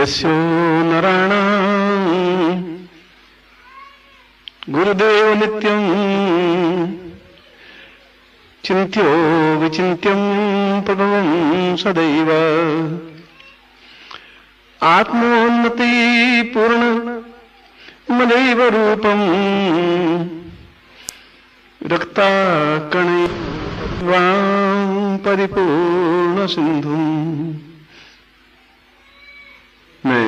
यस्यो नराणां गुरुदेव नित्यं चिन्त्यो विचिन्त्यं प्रभवं सदैव आत्मोन्नति पूर्ण मदैव रूपं रक्ताकणैर्वां परिपूर्ण सिंधुम्। मैं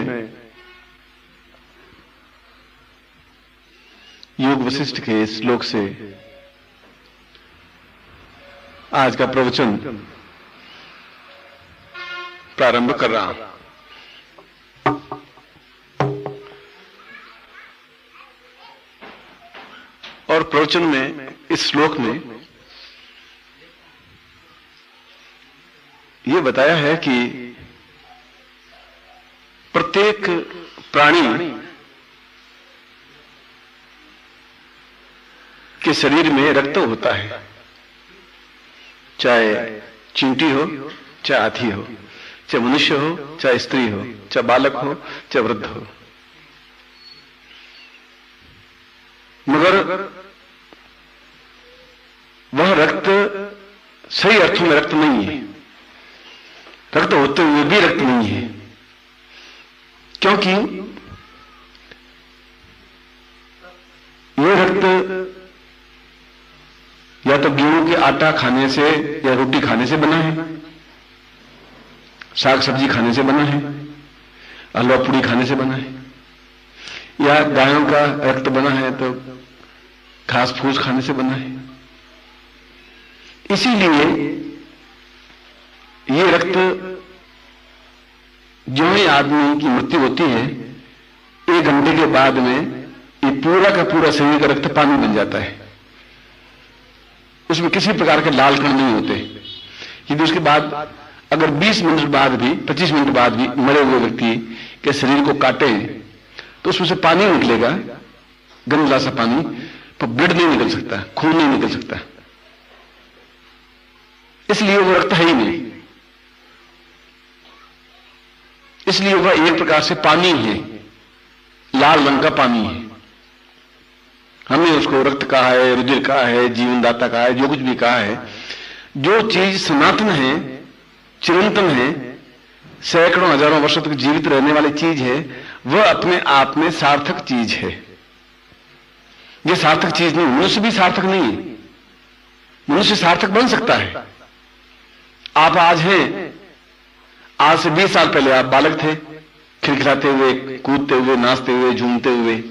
योग वशिष्ठ के श्लोक से आज का प्रवचन प्रारंभ कर रहा हूं। और प्रवचन में इस श्लोक में यह बताया है कि प्रत्येक प्राणी के शरीर में रक्त होता है, चाहे चींटी हो, चाहे हाथी हो, चाहे मनुष्य हो, चाहे स्त्री हो, चाहे बालक हो, चाहे वृद्ध हो। मगर वह रक्त सही अर्थों में रक्त नहीं है। रक्त होते हुए भी रक्त नहीं है, क्योंकि यह रक्त या तो गेहूं के आटा खाने से या रोटी खाने से बना है, साग सब्जी खाने से बना है, हलवा पूड़ी खाने से बना है, या गायों का रक्त बना है तो घास फूस खाने से बना है। इसीलिए ये रक्त जो ही आदमी की मृत्यु होती है, 1 घंटे के बाद में ये पूरा का पूरा शरीर का रक्त पानी बन जाता है। उसमें किसी प्रकार के लाल कण नहीं होते। यदि उसके बाद अगर 20 मिनट बाद भी, 25 मिनट बाद भी मरे हुए व्यक्ति के शरीर को काटे तो उसमें से पानी निकलेगा, गंदला सा पानी, पर ब्लड नहीं निकल सकता, खून नहीं निकल सकता। इसलिए वो रक्त है ही नहीं। इसलिए वह एक प्रकार से पानी है, लाल रंग का पानी है। हमने उसको रक्त कहा है, रुधिर कहा है, जीवनदाता कहा है, जो कुछ भी कहा है। जो चीज सनातन है, चिरंतन है, सैकड़ों हजारों वर्षों तक जीवित रहने वाली चीज है, वह अपने आप में सार्थक चीज है। यह सार्थक चीज नहीं, मनुष्य भी सार्थक नहीं है। मनुष्य सार्थक बन सकता है। आप आज हैं, आज से 20 साल पहले आप बालक थे, खिलखिलाते हुए, कूदते हुए, नाचते हुए, झूमते हुए।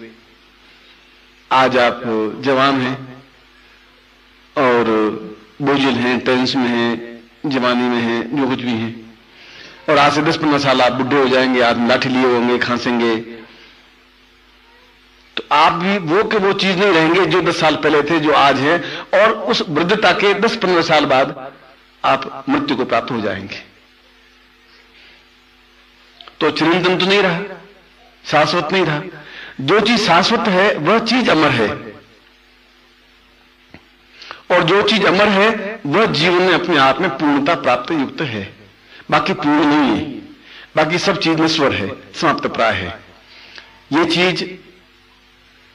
आज आप जवान हैं और बोझिल हैं, टेंशन में हैं, जवानी में हैं, जो कुछ भी हैं। और आज से 10-15 साल आप बुढ़े हो जाएंगे, आप लाठी लिए होंगे, खांसेंगे, तो आप भी वो के वो चीज नहीं रहेंगे जो 10 साल पहले थे, जो आज है। और उस वृद्धता के 10-15 साल बाद आप मृत्यु को प्राप्त हो जाएंगे। तो चिरंतन तो नहीं रहा, शाश्वत नहीं रहा। जो चीज शाश्वत है वह चीज अमर है, और जो चीज अमर है वह जीवन में अपने आप में पूर्णता प्राप्त युक्त है। बाकी पूर्ण नहीं है, बाकी सब चीज नश्वर है, समाप्त प्राय है। यह चीज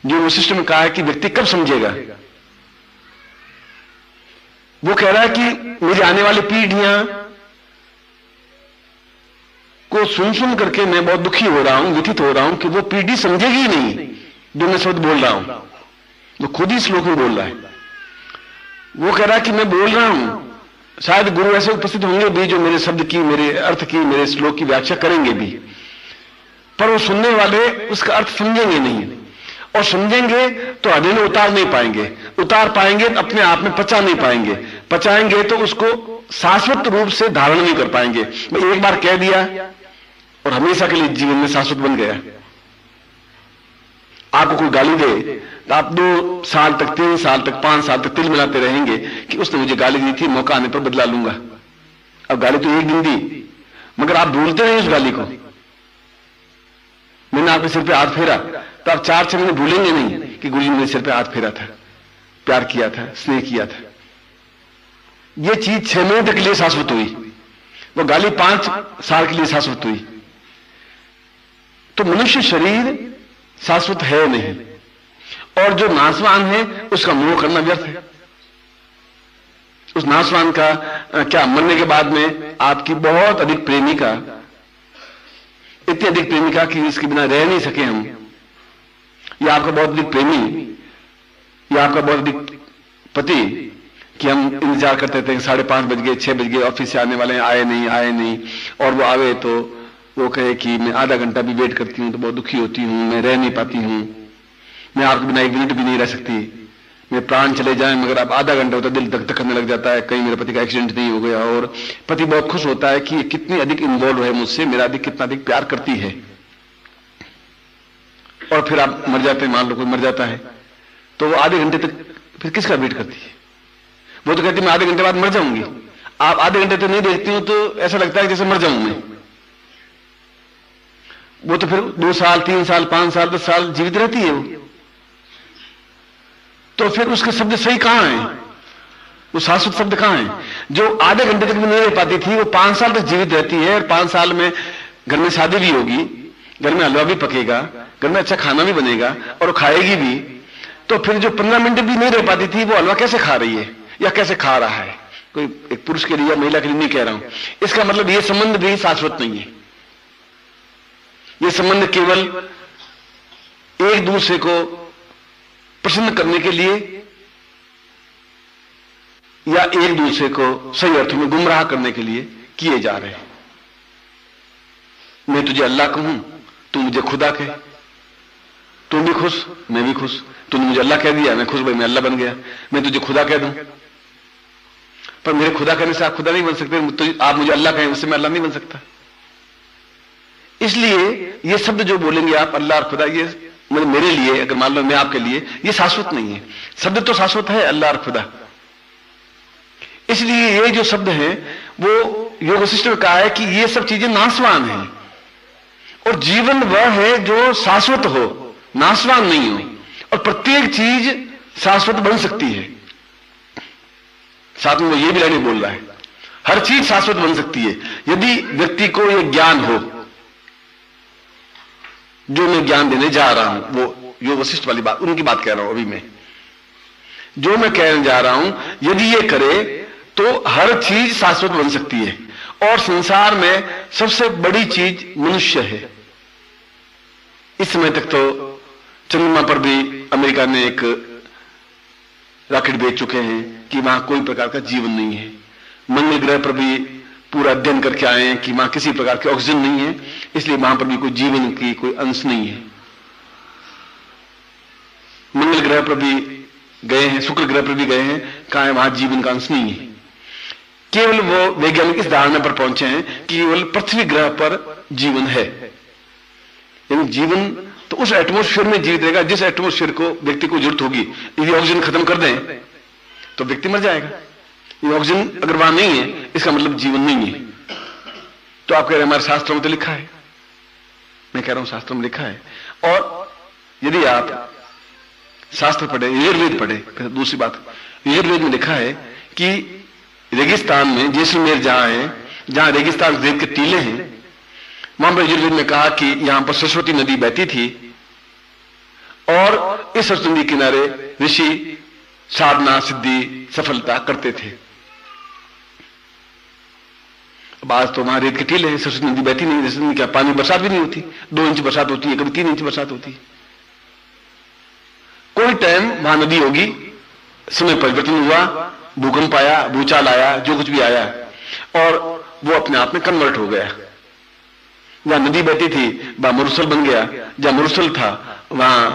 जो वशिष्ठ में कहा है कि व्यक्ति कब समझेगा, वो कह रहा है कि मेरी आने वाली पीढ़ियां को सुन सुन करके मैं बहुत दुखी हो रहा हूं, व्यथित हो रहा हूं कि वो पीढ़ी समझेगी ही नहीं जो मैं शब्द बोल रहा हूं। वो खुद ही श्लोक में बोल रहा है। वो कह रहा है कि मैं बोल रहा हूं, शायद गुरु ऐसे उपस्थित होंगे भी जो मेरे शब्द की, मेरे अर्थ की, मेरे श्लोक की व्याख्या करेंगे भी, पर वो सुनने वाले उसका अर्थ समझेंगे नहीं, और समझेंगे तो हृदय में उतार नहीं पाएंगे, उतार पाएंगे तो अपने आप में पचा नहीं पाएंगे, पचाएंगे तो उसको शाश्वत रूप से धारण नहीं कर पाएंगे। मैं एक बार कह दिया और हमेशा के लिए जीवन में शाश्वत बन गया। आपको कोई गाली दे तो आप 2 साल तक, 3 साल तक, 5 साल तक तिल मिलाते रहेंगे कि उसने मुझे गाली दी थी, मौका आने पर बदला लूंगा। अब गाली तो एक दिन दी, मगर आप भूलते रहे उस गाली को। मैंने आपके सिर पे हाथ फेरा तो आप 4-6 महीने भूलेंगे नहीं कि गुरुजी मेरे सिर पे हाथ फेरा था, प्यार किया था, स्नेह किया था। यह चीज 6 महीने तक के लिए शाश्वत हुई, वो गाली 5 साल के लिए शाश्वत हुई। तो मनुष्य शरीर शाश्वत है नहीं, और जो नाशवान है उसका मोह करना व्यर्थ है। उस नाशवान का क्या, मरने के बाद में आपकी बहुत अधिक प्रेमिका, इतनी अधिक प्रेमिका कि इसके बिना रह नहीं सके हम, या आपका बहुत अधिक प्रेमी, या आपका बहुत अधिक पति कि हम इंतजार करते थे 5:30 बज गए, 6 बज गए, ऑफिस से आने वाले हैं, आए नहीं, और वो आवे तो वो कहे कि मैं आधा घंटा भी वेट करती हूं तो बहुत दुखी होती हूं, मैं रह नहीं पाती हूं, मैं आपके बिना 1 मिनट भी नहीं रह सकती, मेरे प्राण चले जाएं मगर अब आधा घंटा होता है दिल धक धक करने लग जाता है, कहीं मेरे पति का एक्सीडेंट नहीं हो गया। और पति बहुत खुश होता है कि कितनी अधिक इन्वॉल्व है मुझसे, मेरा अधिक कितना अधिक प्यार करती है। और फिर आप मर जाते हैं, मान लो कोई मर जाता है, तो वो आधे घंटे तक फिर किसका वेट करती है? वो तो कहती है मैं आधे घंटे बाद मर जाऊंगी। आप आधे घंटे तक नहीं देखती हो तो ऐसा लगता है जैसे मर जाऊं मैं। वो तो फिर 2 साल, 3 साल, 5 साल, 10 साल जीवित रहती है वो। तो फिर उसके शब्द सही कहां है? वो शाश्वत शब्द कहां है? जो आधे घंटे तक भी नहीं रह पाती थी वो 5 साल तक जीवित रहती है, और 5 साल में घर में शादी भी होगी, घर में हलवा भी पकेगा, घर में अच्छा खाना भी बनेगा और वो खाएगी भी। तो फिर जो 15 मिनट भी नहीं रह पाती थी वो हलवा कैसे खा रही है या कैसे खा रहा है? कोई एक पुरुष के लिए या महिला के लिए नहीं कह रहा हूं। इसका मतलब ये संबंध भी शाश्वत नहीं है। ये संबंध केवल एक दूसरे को प्रसन्न करने के लिए या एक दूसरे को सही अर्थों में गुमराह करने के लिए किए जा रहे हैं। मैं तुझे अल्लाह कहूं, तू मुझे खुदा कहे, तुम भी खुश मैं भी खुश, तूने मुझे अल्लाह कह दिया मैं खुश, भाई मैं अल्लाह बन गया, मैं तुझे खुदा कह दूं। पर मेरे खुदा कहने से आप खुदा नहीं बन सकते, तो आप मुझे अल्लाह कहें उससे मैं अल्लाह नहीं बन सकता। इसलिए ये शब्द जो बोलेंगे आप अल्लाह और खुदा, ये मेरे लिए, अगर मान लो मैं आपके लिए, ये शाश्वत नहीं है। शब्द तो शाश्वत है अल्लाह और खुदा। इसलिए ये जो शब्द है वो योग वशिष्ठ में कहा है कि ये सब चीजें नाशवान हैं, और जीवन वह है जो शाश्वत हो, नाशवान नहीं हो। और प्रत्येक चीज शाश्वत बन सकती है। साथ में वो ये भी लाइन बोल रहा है, हर चीज शाश्वत बन सकती है यदि व्यक्ति को यह ज्ञान हो। जो मैं ज्ञान देने जा रहा हूं वो योग वशिष्ठ वाली बात, उनकी बात कह रहा हूं अभी मैं। जो मैं कहने जा रहा हूं यदि ये करे तो हर चीज शाश्वत बन सकती है। और संसार में सबसे बड़ी चीज मनुष्य है। इस समय तक तो चंद्रमा पर भी अमेरिका ने एक रॉकेट भेज चुके हैं कि वहां कोई प्रकार का जीवन नहीं है। मंगल ग्रह पर भी पूरा अध्ययन करके आए हैं कि वहां किसी प्रकार की ऑक्सीजन नहीं है, इसलिए वहां पर भी कोई जीवन की कोई अंश नहीं है। मंगल ग्रह पर भी गए हैं, शुक्र ग्रह पर भी गए हैं, कहा है वहां जीवन का अंश नहीं है। केवल वो वैज्ञानिक इस धारणा पर पहुंचे हैं कि केवल पृथ्वी ग्रह पर जीवन है। यानी जीवन तो उस एटमोस्फेयर में जीवित रहेगा जिस एटमोस्फेयर को व्यक्ति को जरूरत होगी। यदि ऑक्सीजन खत्म कर दें तो व्यक्ति मर जाएगा। ये ऑक्सीजन अगर वहां नहीं है इसका मतलब जीवन नहीं है। तो आप कह रहे हैं हमारे शास्त्रों में तो लिखा है। मैं कह रहा हूं शास्त्रों में लिखा है। और यदि आप शास्त्र पढ़े, यजुर्वेद पढ़े, दूसरी बात, यजुर्वेद में लिखा है कि रेगिस्तान में जैसलमेर जहां है, जहां रेगिस्तान रेत के टीले हैं, वहां पर यजुर्वेद में कहा कि यहां पर सरस्वती नदी बहती थी और इस सरस्वती नदी किनारे ऋषि साधना सिद्धि सफलता करते थे। अब आज तो वहां रेत के टीले हैं, सरस्वती नदी बहती नहीं, सरस्वती नदी क्या पानी, बरसात भी नहीं होती, 2 इंच बरसात होती है, कभी 3 इंच बरसात होती है। कोई टाइम वहां नदी होगी, समय परिवर्तन हुआ, भूकंप आया, भूचाल आया, जो कुछ भी आया और वो अपने आप में कन्वर्ट हो गया। जहां नदी बहती थी वहां मरुस्थल बन गया, जहां मरुस्थल था वहां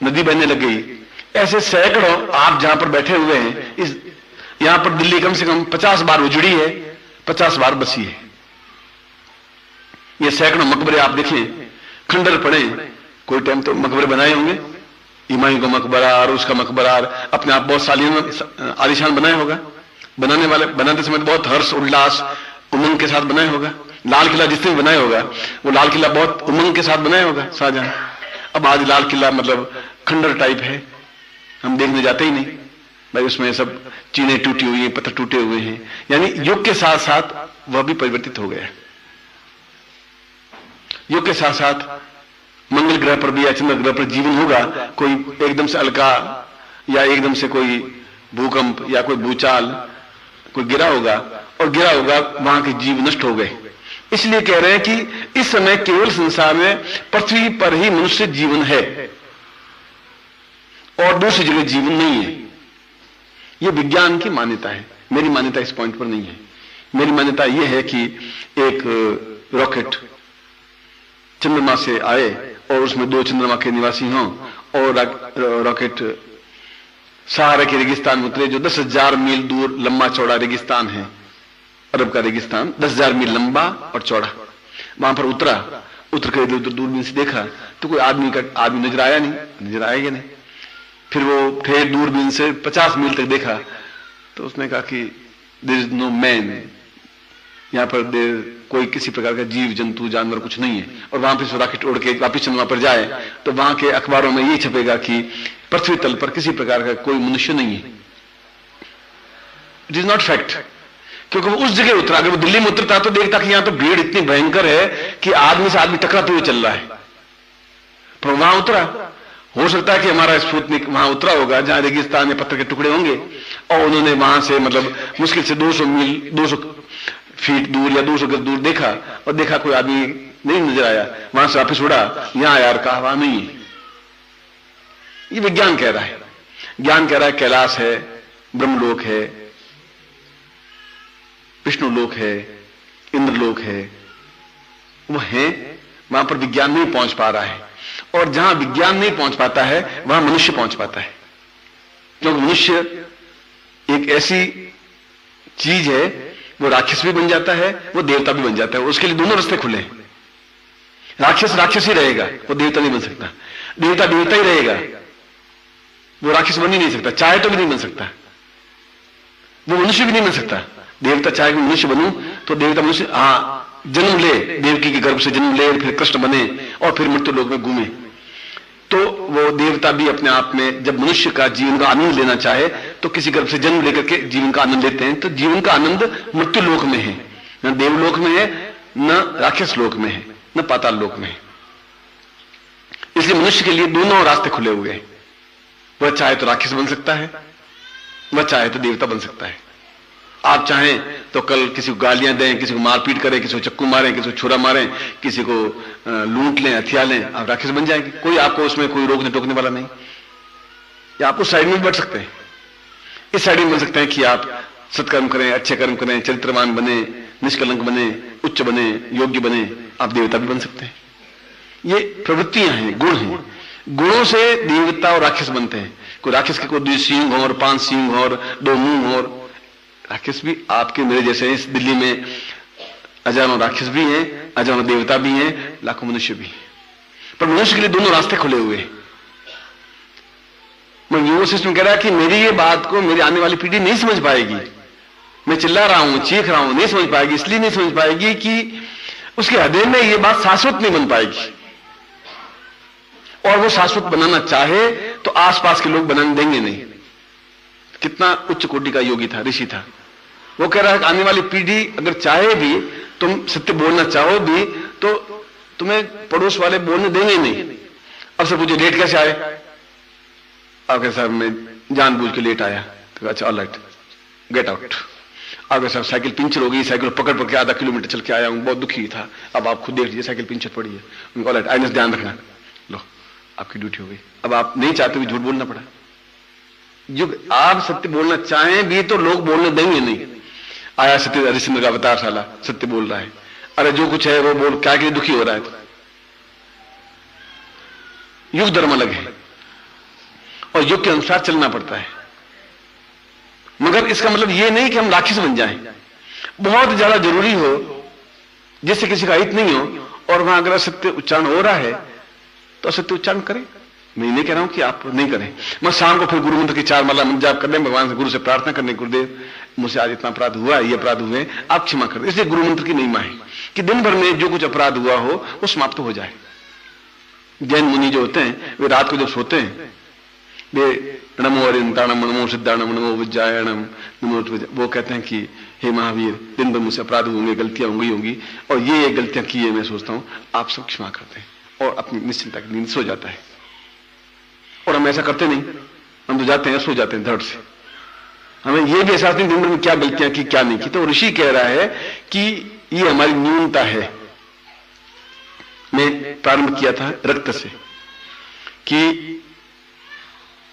नदी बहने लग गई। ऐसे सैकड़ों आप जहां पर बैठे हुए हैं, इस यहां पर दिल्ली कम से कम 50 बार उजड़ी है, 50 बार बसी है। ये सैकड़ों मकबरे आप देखें, खंडर पड़े, कोई टाइम तो मकबरे बनाए होंगे, हुमायूं का मकबरा और उसका मकबरा, अपने आप बहुत सालियान आलिशान बनाया होगा। बनाने वाले बनाते समय बहुत हर्ष उल्लास उमंग के साथ बनाया होगा। लाल किला जिसने भी बनाया होगा वो लाल किला बहुत उमंग के साथ बनाया होगा शाहजहां। अब आज लाल किला मतलब खंडर टाइप है, हम देखने जाते ही नहीं भाई, उसमें सब चीनें टूटी हुई हैं, पत्थर टूटे हुए हैं। यानी युग के साथ साथ वह भी परिवर्तित हो गया। युग के साथ साथ मंगल ग्रह पर भी या चंद्र ग्रह पर जीवन होगा। कोई एकदम से अलका या एकदम से कोई भूकंप या कोई भूचाल कोई गिरा होगा और गिरा होगा, वहां के जीव नष्ट हो गए। इसलिए कह रहे हैं कि इस समय केवल संसार में पृथ्वी पर ही मनुष्य जीवन है और दूसरी जगह जीवन नहीं है। यह विज्ञान की मान्यता है, मेरी मान्यता इस पॉइंट पर नहीं है। मेरी मान्यता यह है कि एक रॉकेट चंद्रमा से आए और उसमें 2 चंद्रमा के निवासी हों और रॉकेट सहारा के रेगिस्तान में उतरे, जो 10,000 मील दूर लंबा चौड़ा रेगिस्तान है, अरब का रेगिस्तान 10,000 मील लंबा और चौड़ा। वहां पर उतरा, उतर कर इधर दूरबीन से देखा तो कोई आदमी नजर आया नहीं, नजर आएगा नहीं। फिर वो फिर दूरबीन से 50 मील तक देखा तो उसने कहा कि देयर इज नो मैन, यहां पर कोई किसी प्रकार का जीव जंतु जानवर कुछ नहीं है। और वहां पर रॉकेट उड़ के वापिस चंद्रमा पर जाए तो वहां के अखबारों में ये छपेगा कि पृथ्वी तल पर किसी प्रकार का कोई मनुष्य नहीं है। इट इज नॉट फैक्ट, क्योंकि वो उस जगह उतरा। अगर वो दिल्ली में उतरता तो देखता कि यहां तो भीड़ इतनी भयंकर है कि आदमी से आदमी टकराते हुए चल रहा है, पर वहां उतरा। हो सकता है कि हमारा स्पुतनिक वहां उतरा होगा जहां रेगिस्तान में पत्थर के टुकड़े होंगे और उन्होंने वहां से मतलब मुश्किल से 200 फीट दूर या 200 गज दूर देखा और देखा कोई आदमी नहीं नजर आया, वहां से वापिस उड़ा, यहां यार कहा वहां नहीं है। ये विज्ञान कह रहा है। ज्ञान कह रहा है कैलाश है, ब्रह्मलोक है, विष्णुलोक है, इंद्रलोक है, वो है। वहां पर विज्ञान नहीं पहुंच पा रहा है और जहां विज्ञान नहीं पहुंच पाता है वहां मनुष्य पहुंच पाता है। क्योंकि मनुष्य एक ऐसी चीज है, वो राक्षस भी बन जाता है, वो देवता भी बन जाता है। उसके लिए दोनों रास्ते खुले हैं। राक्षस राक्षस ही रहेगा, वो देवता नहीं बन सकता। देवता देवता ही रहेगा, वो राक्षस बन ही नहीं सकता, चाहे तो भी नहीं बन सकता। वो मनुष्य भी नहीं बन सकता। देवता चाहे कि मनुष्य बनूं तो देवता मनुष्य जन्म ले, देवकी के गर्भ से जन्म ले, फिर कृष्ण बने और फिर मृत्यु लोक में घूमे। तो वो देवता भी अपने आप में जब मनुष्य का जीवन का आनंद लेना चाहे तो किसी गर्भ से जन्म लेकर के जीवन का आनंद लेते हैं। तो जीवन का आनंद मृत्यु लोक में है, न देवलोक में है, न राक्षस लोक में है, न पाताल लोक में है। इसलिए मनुष्य के लिए दोनों रास्ते खुले हुए हैं। वह चाहे तो राक्षस बन सकता है, वह चाहे तो देवता बन सकता है। आप चाहें तो कल किसी को गालियां दें, किसी को मारपीट करें, किसी को चक्कू मारें, किसी को छुरा मारें, किसी को लूट लें, हथियार लें, आप राक्षस बन जाएंगे। कोई आपको उसमें कोई रोकने टोकने वाला नहीं। या आप उस साइड में भी बढ़ सकते हैं, इस साइड में बन सकते हैं कि आप सत्कर्म करें, अच्छे कर्म करें, चरित्रवान बने, निष्कलंक बने, उच्च बने, योग्य बने, आप देवता भी बन सकते हैं। ये प्रवृत्तियां हैं, गुण हैं। गुणों से देवता और राक्षस बनते हैं। कोई राक्षस के कोई 2 सींग और 5 सींग और 2 मुंह और राक्षस भी आपके मेरे जैसे इस दिल्ली में हजारों राक्षस भी हैं, हजारों देवता भी हैं, लाखों मनुष्य भी हैं। पर मनुष्य के लिए दोनों रास्ते खुले हुए हैं। मैं यूनिवर्सिटी सिस्टम कह रहा है कि मेरी ये बात को मेरी आने वाली पीढ़ी नहीं समझ पाएगी। मैं चिल्ला रहा हूं, चीख रहा हूं, नहीं समझ पाएगी। इसलिए नहीं समझ पाएगी कि उसके हृदय में ये बात शाश्वत नहीं बन पाएगी। और वो शाश्वत बनाना चाहे तो आसपास के लोग बनाने देंगे नहीं। कितना उच्च कोटि का योगी था, ऋषि था, वो कह रहा है कि आने वाली पीढ़ी अगर चाहे भी, तुम सत्य बोलना चाहो भी तो तुम्हें पड़ोस वाले बोलने देंगे नहीं। अब से पूछे लेट कैसे आए? आपके साहब मैं जानबूझ के लेट आया। तो अच्छा ऑल राइट, गेट आउट। आपके साहब साइकिल पंचर हो गई, साइकिल पकड़ के आधा किलोमीटर चल के आया हूं, बहुत दुखी था। अब आप खुद देख लीजिए साइकिल पंचर पड़ी है। उनको ऑल राइट, आइंदा ध्यान रखना, लो आपकी ड्यूटी हो गई। अब आप नहीं चाहते भी झूठ बोलना पड़ा। जो आप सत्य बोलना चाहें भी तो लोग बोलने देंगे नहीं। आया सत्य हरिश्चंद्र का अवतार, साला सत्य बोल रहा है। अरे जो कुछ है वो बोल, क्या के लिए दुखी हो रहा है? तो युग धर्म अलग है और युग के अनुसार चलना पड़ता है। मगर इसका मतलब ये नहीं कि हम राक्षस बन जाएं। बहुत ज्यादा जरूरी हो जिससे किसी का हित नहीं हो और वहां अगर असत्य उच्चारण हो रहा है तो असत्य उच्चारण करें। मैं नहीं कह रहा हूं कि आप नहीं करें। मैं शाम को फिर गुरु मंत्र की 4 माला जाप कर लें, भगवान से गुरु से प्रार्थना करने, गुरुदेव मुझसे आज इतना अपराध हुआ, ये अपराध हुए, आप क्षमा कर दें। इसलिए गुरु मंत्र की महिमा है कि दिन भर में जो कुछ अपराध हुआ हो वो समाप्त हो जाए। जैन मुनि जो होते हैं वे रात को जब सोते हैं वे नमो अरिंताणम नमो सिद्धाणम नमो विज्जायणम वो कहते हैं कि हे महावीर, दिन भर मुझसे अपराध होंगे, गलतियां होंगी और ये गलतियां की है, मैं सोचता हूं आप सब क्षमा करते हैं और अपनी निश्चिंता की नींद सो जाता है। और हम ऐसा करते नहीं, हम तो जाते हैं, सो जाते हैं धड़ से। हमें यह भी एहसास नहीं दिन भर में क्या गलतियां की क्या नहीं की। तो ऋषि कह रहा है कि ये हमारी न्यूनता है। मैं प्रारंभ किया था रक्त से कि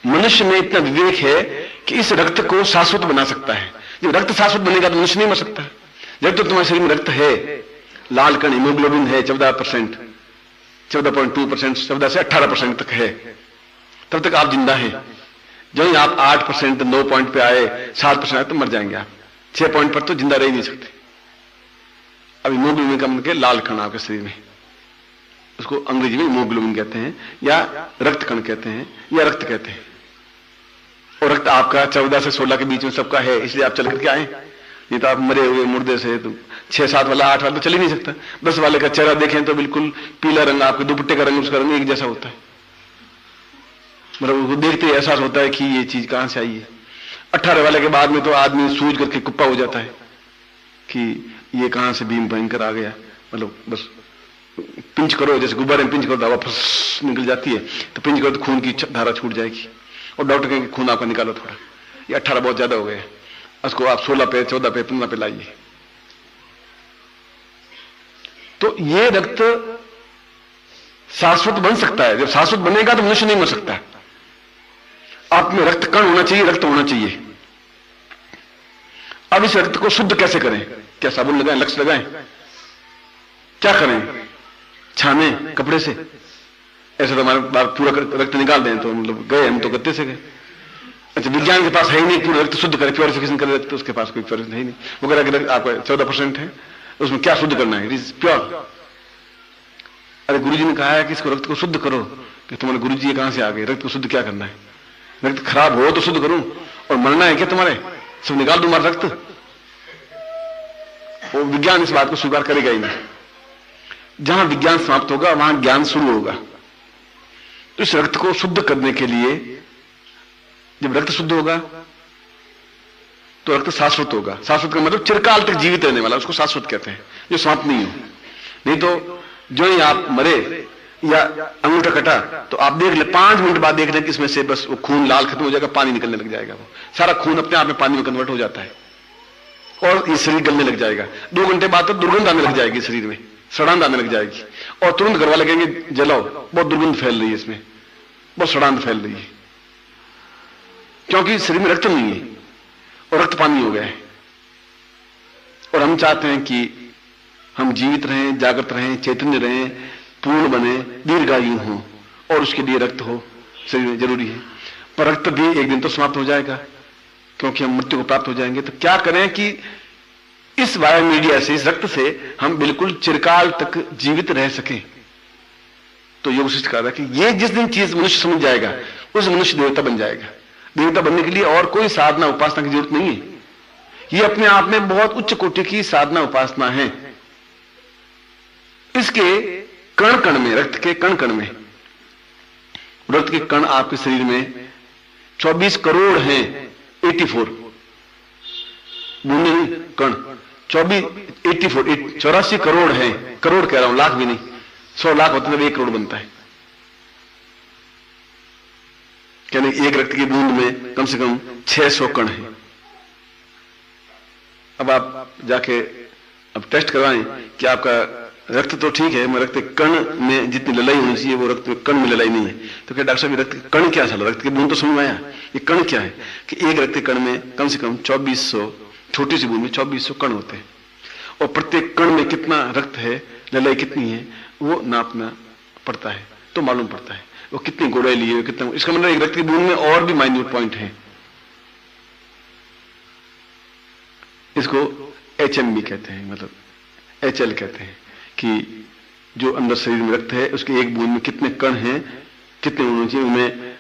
मनुष्य में इतना विवेक है कि इस रक्त को शाश्वत बना सकता है। जब रक्त शाश्वत बनेगा तो मनुष्य नहीं मर सकता। जब तो तुम्हारे शरीर में रक्त है, लाल कण हीमोग्लोबिन है 14%, 14.2%, 14 से 18% तक है, तब तक आप जिंदा हैं। जो ही आप 8%, 9 पॉइंट पे आए, 7% आए तो मर जाएंगे आप। 6 पॉइंट पर तो जिंदा रह ही नहीं सकते। अब हीमोग्लोबिन का मतलब लाल कण आपके शरीर में, उसको अंग्रेजी में हीमोग्लोबिन कहते हैं या रक्त कण कहते हैं या रक्त कहते हैं। और रक्त आपका 14 से 16 के बीच में सबका है, इसलिए आप चल करके आए। नहीं तो आप मरे हुए मुर्दे से, तो 6, 7 वाला 8 वाला तो चल ही नहीं सकता। 10 वाले का चेहरा देखें तो बिल्कुल पीला रंग, आपके दुपट्टे का रंग उसका रंग एक जैसा होता है। मतलब उसको देखते ही एहसास होता है कि ये चीज कहां से आई है। 18 वाले के बाद में तो आदमी सूझ करके कुप्पा हो जाता है कि ये कहां से भीम भयंकर आ गया। मतलब बस पिंच करो, जैसे गुब्बारे में पिंच करो तो हवा फस निकल जाती है, तो पिंच करो तो खून की धारा छूट जाएगी और डॉक्टर कहेंगे खून आपका निकालो थोड़ा, ये 18 बहुत ज्यादा हो गया, उसको आप 16 पे, 14 पे, 15 पे लाइए। तो ये रक्त शाश्वत बन सकता है। जब शाश्वत बनेगा तो मनुष्य नहीं मर सकता। आप में रक्त कण होना चाहिए, रक्त होना चाहिए। अब इस रक्त को शुद्ध कैसे करें? क्या साबुन लगाएं, लक्स लगाएं, क्या करें? छाने कपड़े से? ऐसे तो हमारे पूरा रक्त निकाल दें तो मतलब गए, हम तो गत्ते से गए। अच्छा, विज्ञान के पास है ही नहीं पूरा रक्त शुद्ध करे, प्योरिफिकेशन करे रक्त, उसके पास कोई प्योरिफिकेशन है ही नहीं। वो कह रहा कि आपका 14% है, उसमें क्या शुद्ध करना है? It is pure. अरे गुरुजी ने कहा है कि इसको रक्त को शुद्ध करो, कि तुम्हारे गुरुजी कहां से आ गए? रक्त को शुद्ध क्या करना है? रक्त खराब हो तो शुद्ध करूं, और मरना है क्या तुम्हारे? सब निकाल दूं हमारा रक्त? वो विज्ञान इस बात को स्वीकार करेगा ही नहीं। जहां विज्ञान समाप्त होगा वहां ज्ञान शुरू होगा। तो इस रक्त को शुद्ध करने के लिए, जब रक्त शुद्ध होगा तो रक्त शाश्वत होगा। शाश्वत का मतलब चिरकाल तक जीवित रहने वाला, उसको शाश्वत कहते हैं, जो समाप्त नहीं हो। नहीं तो जो ही आप मरे या अंगूठा कटा तो आप देख ले, 5 मिनट बाद देख लें कि इसमें से बस वो खून लाल खत्म हो जाएगा, पानी निकलने लग जाएगा। वो सारा खून अपने आप में पानी में कन्वर्ट हो जाता है और ये शरीर गलने लग जाएगा। 2 घंटे बाद तो दुर्गंध आने लग जाएगी शरीर में, सड़ांध आने लग जाएगी, और तुरंत घर वाले कहेंगे जलाओ, बहुत दुर्गंध फैल रही है इसमें, बहुत सड़ांध फैल रही है, क्योंकि शरीर में रक्त नहीं है और रक्त पानी हो गया है। और हम चाहते हैं कि हम जीवित रहें, जागृत रहें, चैतन्य रहें, पूर्ण बने, दीर्घायु हो, और उसके लिए रक्त हो शरीर में जरूरी है। पर रक्त भी एक दिन तो समाप्त हो जाएगा, क्योंकि हम मृत्यु को प्राप्त हो जाएंगे। तो क्या करें कि इस वायु मीडिया से, इस रक्त से हम बिल्कुल चिरकाल तक जीवित रह सकें। तो योग शिष्ट कह रहा है कि ये जिस दिन चीज मनुष्य समझ जाएगा, उस मनुष्य देवता बन जाएगा। देवता बनने के लिए और कोई साधना उपासना की जरूरत नहीं है। ये अपने आप में बहुत उच्च कोटि की साधना उपासना है। इसके कण कण में, रक्त के कण कण में, रक्त के कण आपके शरीर में 24 करोड़ हैं, 84 बूंदे नहीं, कण 84 करोड़ हैं। करोड़ कह रहा हूं, लाख भी नहीं। 100 लाख होते तब 1 करोड़ बनता है। यानी एक रक्त की बूंद में कम से कम 600 कण है। अब आप जाके अब टेस्ट करवाएं कि आपका रक्त तो ठीक है, मगर रक्त कण में जितनी ललाई होनी चाहिए वो रक्त में कण में ललाई नहीं है। तो क्या डॉक्टर साहब रक्त कण क्या? साला रक्त की बूंद तो समझ में आया, ये कण क्या है? कि एक रक्त कण में कम से कम 2400, छोटी सी बूंद में 2400 कण होते हैं, और प्रत्येक कण में कितना रक्त है, ललाई कितनी है, वो नापना पड़ता है, तो मालूम पड़ता है वो कितनी गोड़ाई लिए, कितना। इसका मतलब एक रक्त की बूंद में और भी माइन्यूट पॉइंट है। इसको HMB कहते हैं, मतलब HL कहते हैं, कि जो अंदर शरीर में रक्त है उसके एक बूंद में कितने कण हैं, कितने होने चाहिए। उनमें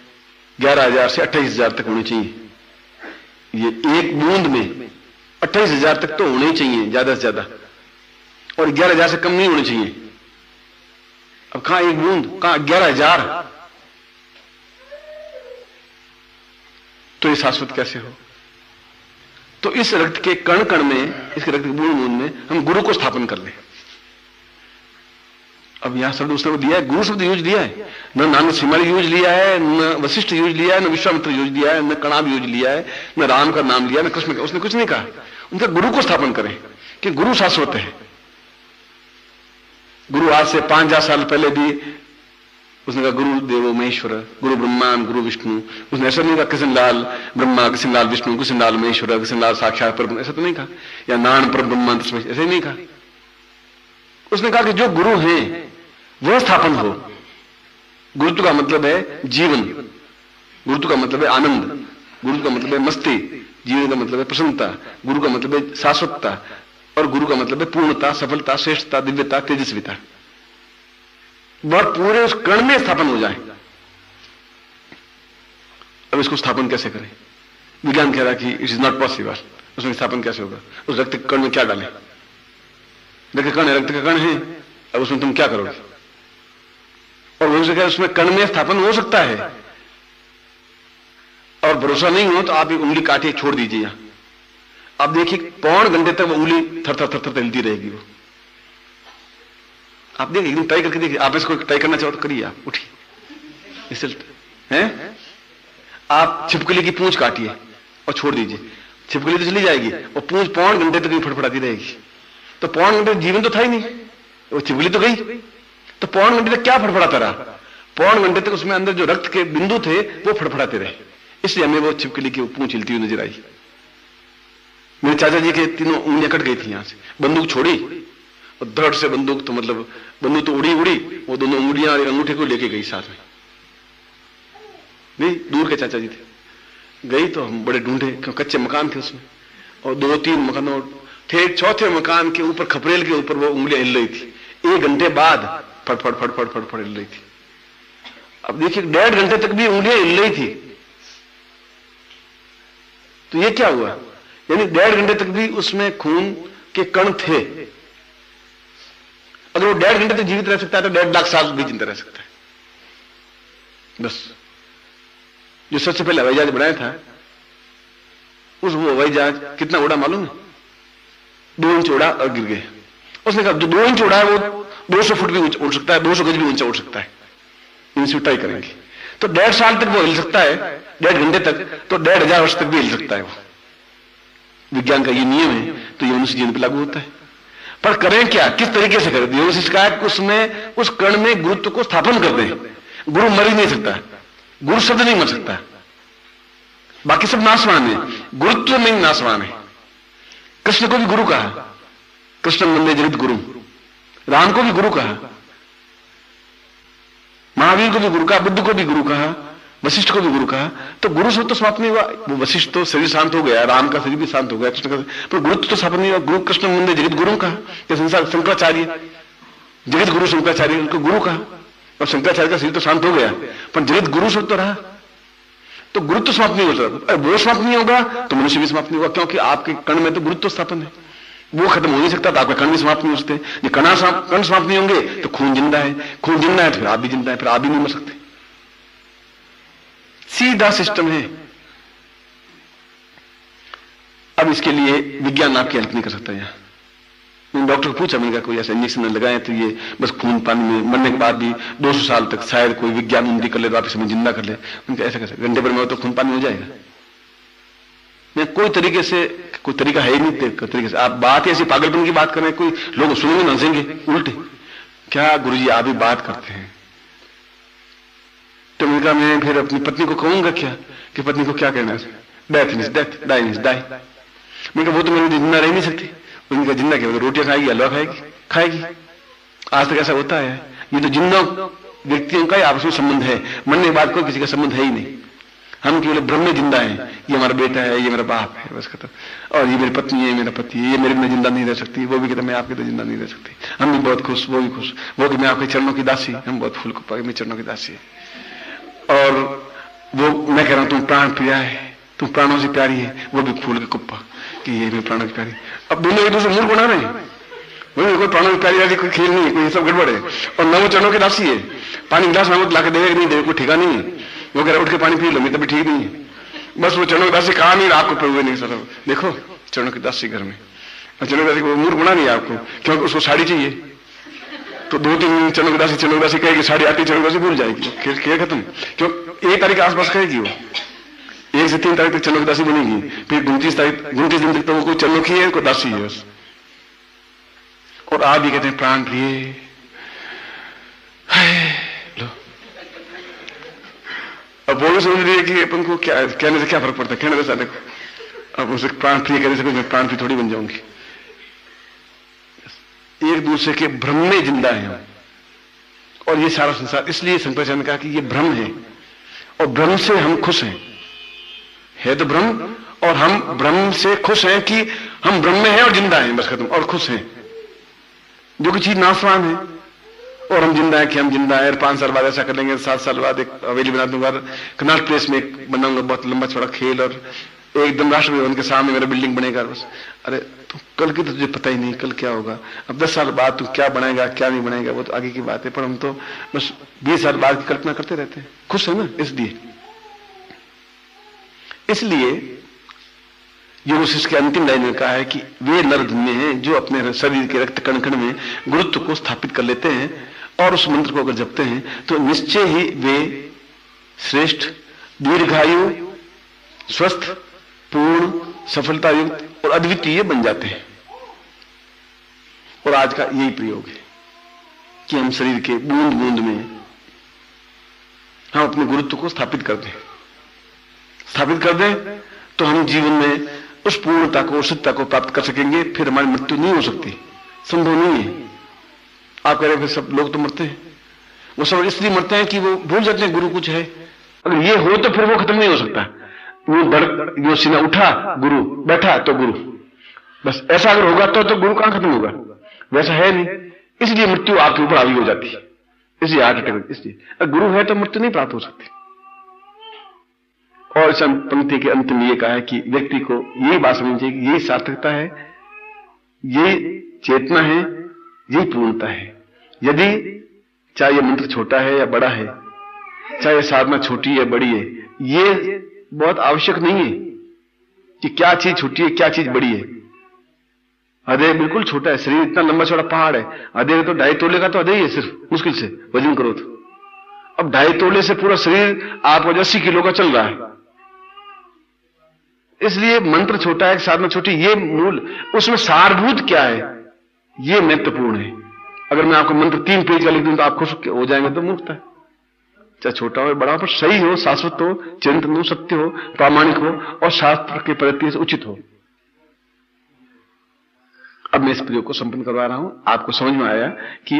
11,000 से 28,000 तक होने चाहिए। ये एक बूंद में 28,000 तक तो होने ही चाहिए ज्यादा से ज्यादा, और 11,000 से कम नहीं होने चाहिए। अब कहां एक बूंद, कहां 11,000? तो ये शाश्वत कैसे हो? तो इस रक्त के कण कण में, इसके रक्त के बूंद बूंद में हम गुरु को स्थापन कर लें। अब यहां शब्द उसने दिया है, गुरु शब्द यूज दिया है, न नानक सिमल यूज लिया है, न वशिष्ठ यूज लिया है, न विश्वामित्र यूज लिया है, न कणाब यूज लिया है, न राम का नाम लिया, न कृष्ण का, उसने कुछ नहीं कहा। उनका गुरु को स्थापन करें कि गुरु शाश्वत है। गुरु आज से 5000 साल पहले भी उसने कहा गुरु देवो महेश्वर, गुरु ब्रह्मा गुरु विष्णु। उसने ऐसा नहीं कहा कृष्णलाल ब्रह्मा, कृष्णलाल विष्णु, कृष्णलाल महेश्वर, कृष्णलाल साक्षात पर, ऐसा तो नहीं कहा, या नान पर ब्रह्मा, ऐसे नहीं कहा। उसने कहा कि जो गुरु हैं वह स्थापन हो। गुरुत्व का मतलब है जीवन, गुरुत्व का मतलब है आनंद, गुरु का मतलब है मस्ती, जीवन का मतलब है प्रसन्नता, गुरु का मतलब है शाश्वतता, और गुरु का मतलब है पूर्णता, सफलता, श्रेष्ठता, दिव्यता, तेजस्विता। वह पूरे उस कण में स्थापन हो जाए। अब इसको स्थापन कैसे करें? विज्ञान कह रहा है कि इट इज नॉट पॉसिबल। उसमें स्थापन कैसे होगा? उस रक्त के कण में क्या डालें? रक्त कण है, रक्त का कण है, अब उसमें तुम क्या करोगे? और वो कह उसमें कण में स्थापन हो सकता है, और भरोसा नहीं हो तो आप एक उंगली काटिए, छोड़ दीजिए यहां। आप देखिए पौन घंटे तक वो उंगली थर थर थर थर हिलती रहेगी। वो आप देखिए, एक दिन ट्राई करके देखिए। आप इसको ट्राई करना चाहो तो करिए, आप उठिए, रिजल्ट है। आप छिपकली की पूंछ काटिए और छोड़ दीजिए, छिपकली तो चली जाएगी और पूंछ पौन घंटे तक फड़फड़ाती रहेगी। तो पौन घंटे जीवन तो था ही नहीं, वो छिपकली तो गई, तो पौन घंटे तक क्या फड़फड़ाता रहा? पौन घंटे तक उसमें अंदर जो रक्त के बिंदु थे वो फड़फड़ाते रहे, इसलिए हमें वो छिपकली की पूंछ हिलती हुई नजर आई। मेरे चाचा जी के तीनों उंगलियां कट गई थी यहां से। बंदूक छोड़ी और धड़ से बंदूक तो मतलब बंदूक तो उड़ी, वो दोनों उंगलियां और अंगूठे को लेके गई साथ में। नहीं, दूर के चाचा जी थे। गई तो हम बड़े ढूंढे, क्यों कच्चे मकान थे उसमें, और 2-3 मकानों ठेठ चौथे मकान के ऊपर खपरेल के ऊपर वो उंगलियां हिल रही थी। 1 घंटे बाद फटफड़ फटफड़ फटफड़ हिल रही थी। अब देखिए 1.5 घंटे तक भी उंगलियां हिल रही थी। तो ये क्या हुआ? यानी 1.5 घंटे तक भी उसमें खून के कण थे। अगर वो 1.5 घंटे तक जीवित रह सकता है तो 1.5 लाख साल भी जिंदा रह सकता है। बस जो सबसे पहले हवाई जहाज बनाया था, उस वो हवाई जहाज कितना उड़ा मालूम है? 2 इंच उड़ा और गिर गए। उसने कहा जो 2 इंच उड़ा है वो 200 फुट भी उड़ सकता है, 200 गज भी ऊंचा उड़ सकता है। इनसे ट्राई करेंगे तो 1.5 साल तक वो हिल सकता है, 1.5 घंटे तक, तो 1.5 वर्ष तक भी हिल सकता है वो। विज्ञान का ये नियम है, तो ये मनुष्य जीवन पर लागू होता है। पर करें क्या, किस तरीके से करें? योग शिकायत उसमें उस कण में गुरुत्व को स्थापन कर दें। गुरु मर ही नहीं सकता, गुरु शब्द नहीं मर सकता, बाकी सब नाशवान है, गुरुत्व नहीं नाशवान है। कृष्ण को भी गुरु कहा, कृष्ण वंदे जगत गुरु। राम को भी गुरु कहा, महावीर को भी गुरु कहा, बुद्ध को भी गुरु कहा, वशिष्ठ को भी गुरु कहा। तो गुरु शब्द तो समाप्त नहीं हुआ। वो वशिष्ठ तो शरीर शांत हो गया, राम का शरीर भी शांत हो गया, कृष्ण का, पर गुरुत्व तो स्थापन नहीं हुआ। गुरु कृष्ण वंदे जगत गुरु कहा, संसार शंकराचार्य जगत गुरु शंकराचार्य, उनको गुरु कहा। और शंकराचार्य का शरीर तो शांत हो गया, पर जगत गुरु शब्द तो रहा। तो गुरुत्व समाप्त नहीं होता। वो समाप्त नहीं होगा तो मनुष्य भी समाप्त नहीं होगा, क्योंकि आपके कण में तो गुरुत्व स्थापन है, वो खत्म हो नहीं सकता। तो आपके कण भी समाप्त नहीं हो सकते। ये कण समाप्त नहीं होंगे तो खून जिंदा है, खून जिंदा है तो फिर आप भी जिंदा है, फिर आप भी नहीं मर सकते। सीधा सिस्टम है। अब इसके लिए विज्ञान आपकी हेल्प नहीं कर सकता। यहां मैंने डॉक्टर को पूछा, मैंने कहा कोई ऐसा इंजेक्शन लगाए तो ये बस खून पानी में मरने के बाद भी 200 साल तक शायद कोई विज्ञान उन्नति कर ले, वापिस हमें जिंदा कर ले। उनका ऐसा कैसे? घंटे भर में तो खून पानी हो जाएगा। मैं कोई तरीके से, कोई तरीका है ही नहीं तरीके से। आप बात ही ऐसी पागलपन की बात कर रहे हैं, कोई लोग सुनेंगे ना हंसेंगे उल्टे। क्या गुरुजी आप ही बात करते हैं? तो मैंने कहा मैं फिर अपनी पत्नी को कहूंगा क्या, कि पत्नी को क्या कहना है? Death is death, die is die. मैंने कहा वो तो मेरे जिंदा रह नहीं सकती। उनका जिंदा क्या, रोटियां खाएगी, हलवा खाएगी। आज तक ऐसा होता है। ये तो जिंदा व्यक्तियों का ही आपस में संबंध है, मरने के बाद कोई किसी का संबंध है ही नहीं। हम केवल भ्रम में जिंदा है, ये हमारा बेटा है, ये मेरा बाप है, बस खत्म। और ये मेरी पत्नी है, मेरा पति है, ये मेरे में जिंदा नहीं रह सकती। वो भी कहता मैं आपके तो जिंदा नहीं रह सकती। हम भी बहुत खुश, वो भी खुश, वो कि मैं आपके चरणों की दासी, हम बहुत फूल को मेरे चरणों की दासी है। और वो मैं कह रहा हूं तुम प्राण प्रिया है, तुम प्राणों से प्यारी है, वो भी फूल के कुप्पा कि ये मेरे प्राणों की प्यारी। अब दोनों एक दूसरे मूर्ख बना रहे हैं। कोई प्राणों की प्यारी वाली कोई खेल नहीं है, कोई सब गड़बड़ है। और न वो चरणों की दासी है। पानी गिलास में ला के देवे नहीं देवे, कोई ठिका नहीं है। वो कह रहा उठ के पानी पी लो, मैं तभी ठीक नहीं है। बस वो चरणों की दासी कहा नहीं, आपको पे हुए नहीं सर। देखो चरणों की दासी घर में, और चरणों की दासी को मूर्ख बना नहीं आपको, क्योंकि उसको साड़ी चाहिए, तो 2-3 दिन चरणों की दासी कहेगी साड़ी आती, चरणों की दासी भूल जाएगी, खेल खत्म। क्यों? 1 तारीख के आसपास कहेगी वो, 1 से 3 तारीख तक चरणों की दासी बनेगी, फिर 29 दिन तक तो वो कोई चरणों की है, कोई दासी है बस। और आप भी कहते हैं प्राण प्रिय, लो अब बोलो समझ रही है कि अपन को क्या कहने से क्या फर्क पड़ता है, कहने से देखो अब उसे प्राण प्रिय कहने से मैं प्राण प्रिय थोड़ी बन जाऊंगी। एक दूसरे के भ्रम में जिंदा है हम, और ये सारा संसार, इसलिए शंकराचार्य ने कहा कि ये भ्रम है, और भ्रम से हम खुश हैं, है तो भ्रम, और हम भ्रम से खुश हैं कि हम भ्रम में हैं और जिंदा हैं, बस खत्म, और खुश हैं। जो कि चीज नाशवान है, और हम जिंदा है कि हम जिंदा है। 5 साल बाद ऐसा कर लेंगे, 7 साल बाद एक हवेली बना दूंगा, कनॉट प्लेस में एक बनाऊंगा बहुत लंबा चौड़ा खेल, और एकदम राष्ट्रपति भवन के सामने मेरा बिल्डिंग बनेगा बस। अरे तो कल की तो तुझे पता ही नहीं कल क्या होगा, अब 10 साल बाद तू क्या बनाएगा क्या नहीं बनाएगा वो तो आगे की बात है, पर हम तो बस 20 साल बाद की कल्पना करते रहते हैं, खुश है ना। इसलिए योग वशिष्ठ के अंतिम लाइन में कहा है कि वे नर धन्य हैं जो अपने शरीर के रक्त कण कण में गुरुत्व को स्थापित कर लेते हैं, और उस मंत्र को अगर जपते हैं तो निश्चय ही वे श्रेष्ठ, दीर्घायु, स्वस्थ, पूर्ण, सफलता युक्त और अद्वितीय बन जाते हैं। और आज का यही प्रयोग है कि हम शरीर के बूंद बूंद में हम अपने गुरुत्व को स्थापित कर दें तो हम जीवन में उस पूर्णता को, शुद्धता को प्राप्त कर सकेंगे। फिर हमारी मृत्यु नहीं हो सकती, संभव नहीं है। आप कह रहे हैं फिर सब लोग तो मरते हैं, वो सब इसलिए मरते हैं कि वो भूल जाते हैं गुरु कुछ है। अगर ये हो तो फिर वो खत्म नहीं हो सकता। वो सीना उठा गुरु, बैठा तो गुरु, बस ऐसा अगर होगा तो गुरु कहां खत्म होगा, वैसा है नहीं। इसलिए मृत्यु आपके ऊपर हावी हो जाती है, इसलिए हार्ट अटैक। इसलिए अगर गुरु है तो मृत्यु नहीं प्राप्त हो सकती। और इस पंक्ति के अंत में यह कहा है कि व्यक्ति को यही बात समझनी चाहिए कि यही सार्थकता है, यही चेतना है, यही पूर्णता है। यदि चाहे ये मंत्र छोटा है या बड़ा है, चाहे साधना छोटी या बड़ी है, ये बहुत आवश्यक नहीं है कि क्या चीज छोटी है क्या चीज बड़ी है। हृदय बिल्कुल छोटा है, शरीर इतना लंबा चौड़ा पहाड़ है, हृदय तो 2.5 तोले का तो हृदय है सिर्फ, मुश्किल से वजन करो तो। अब 2.5 तोले से पूरा शरीर आपको 80 किलो का चल रहा है। इसलिए मंत्र छोटा है, साधना छोटी, ये मूल, उसमें सारभूत क्या है ये महत्वपूर्ण है। अगर मैं आपको मंत्र 3 पेज का लिख दूं तो आप खुश हो जाएंगे, तो मुफ्त है। चाहे छोटा हो बड़ा हो, पर सही हो, शाश्वत हो, चिंतन हो, सत्य हो, प्रामाणिक हो और शास्त्र के प्रति से उचित हो। अब मैं इस प्रयोग को संपन्न करवा रहा हूं। आपको समझ में आया कि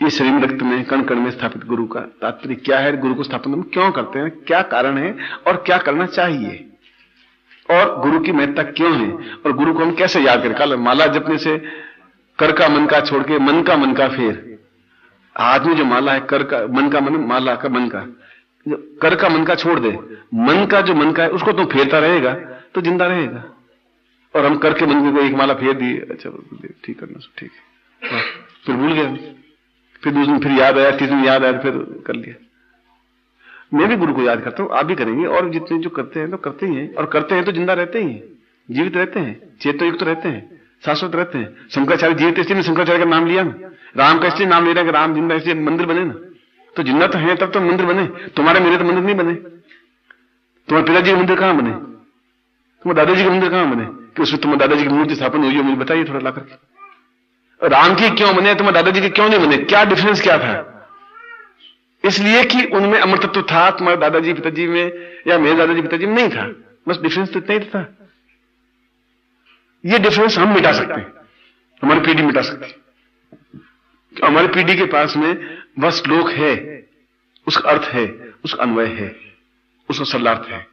ये शरीर रक्त में कण कण में स्थापित गुरु का तात्पर्य क्या है, गुरु को स्थापन हम क्यों करते हैं, क्या कारण है और क्या करना चाहिए, और गुरु की महत्ता क्यों है, और गुरु को हम कैसे याद करें। कल माला जपने से कर का मन का छोड़ के मन का फेर, हाथ में जो माला है कर का मन का मन, माला का मन का, कर का मन का छोड़ दे, मन का जो मन का है उसको तुम फेरता रहेगा तो जिंदा रहेगा। और हम करके मन में एक माला फेर दी, अच्छा ठीक करना ठीक है, फिर भूल गया, फिर दूसरे दिन फिर याद आया, तीसरे दिन याद आया, फिर कर लिया। मैं भी गुरु को याद करता हूं, आप भी करेंगे, और जितने जो करते हैं तो करते ही हैं, और करते हैं तो जिंदा रहते ही हैं, जीवित रहते हैं, चेतोयुक्त रहते हैं, शाश्वत रहते हैं। शंकराचार्य जीवित इसलिए शंकराचार्य का नाम लिया ना, राम का इसलिए नाम ले रहा है कि राम जिंदा, इसलिए मंदिर बने ना। तो जिंदा तो है तब तो मंदिर बने, तुम्हारे मेरे तो मंदिर नहीं बने। तुम्हारे पिताजी के मंदिर कहां बने, तुम्हारे दादाजी के मंदिर कहां बने कि उसमें तुम्हारे दादाजी की मूर्ति स्थापन हुई हो, मुझे बताइए थोड़ा ला करके। राम की क्यों बने, तुम्हारे दादाजी के क्यों नहीं बने, क्या डिफरेंस क्या था। इसलिए कि उनमें अमर तत्व था, तुम्हारे दादाजी पिताजी में या मेरे दादाजी पिताजी में नहीं था, बस डिफरेंस तो इतना ही था। ये डिफरेंस हम मिटा सकते हैं, हमारी पीढ़ी मिटा सकती है। हमारी पीढ़ी के पास में वह श्लोक है, उसका अर्थ है, उसका अन्वय है, उसका सरलार्थ है।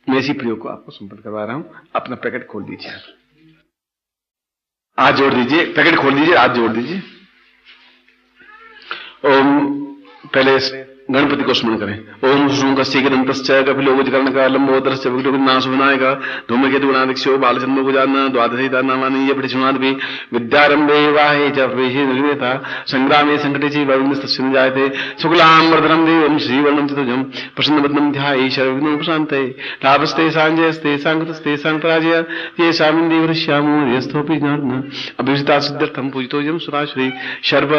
मैं इसी प्रयोग को आपको संपन्न करवा रहा हूं। अपना पैकेट खोल दीजिए, हाथ जोड़ दीजिए, पैकेट खोल दीजिए, हाथ जोड़ दीजिए। ओम, पहले गणपति को स्मरण करें। ओम श्रूंकस्य गदंतस्य कपिलोगजकर्णका लंबोदरस्य विघ्ननाशो विनायका धूमकेतु गणाध्यक्षो बालचंद्रो गजानन द्वादशैता नामानि ये पठिष्यन्ति विद्यारंभे वाहे च प्रवेशे निर्विता संग्रामे संकटे च विघ्नस्तस्य न जायते शुक्लां वरदं देवं श्रीवर्णं चतुर्भुजं प्रसन्नवदनं ध्याये सर्वविघ्नोपशान्तये तापस्ते सांजयस्ते सांगतस्ते सांपराजय ये सामिन्दे यस्थोपि ज्ञान अभिषिता सिद्ध्यर्थं पूजितोऽयं सुराश्री सर्व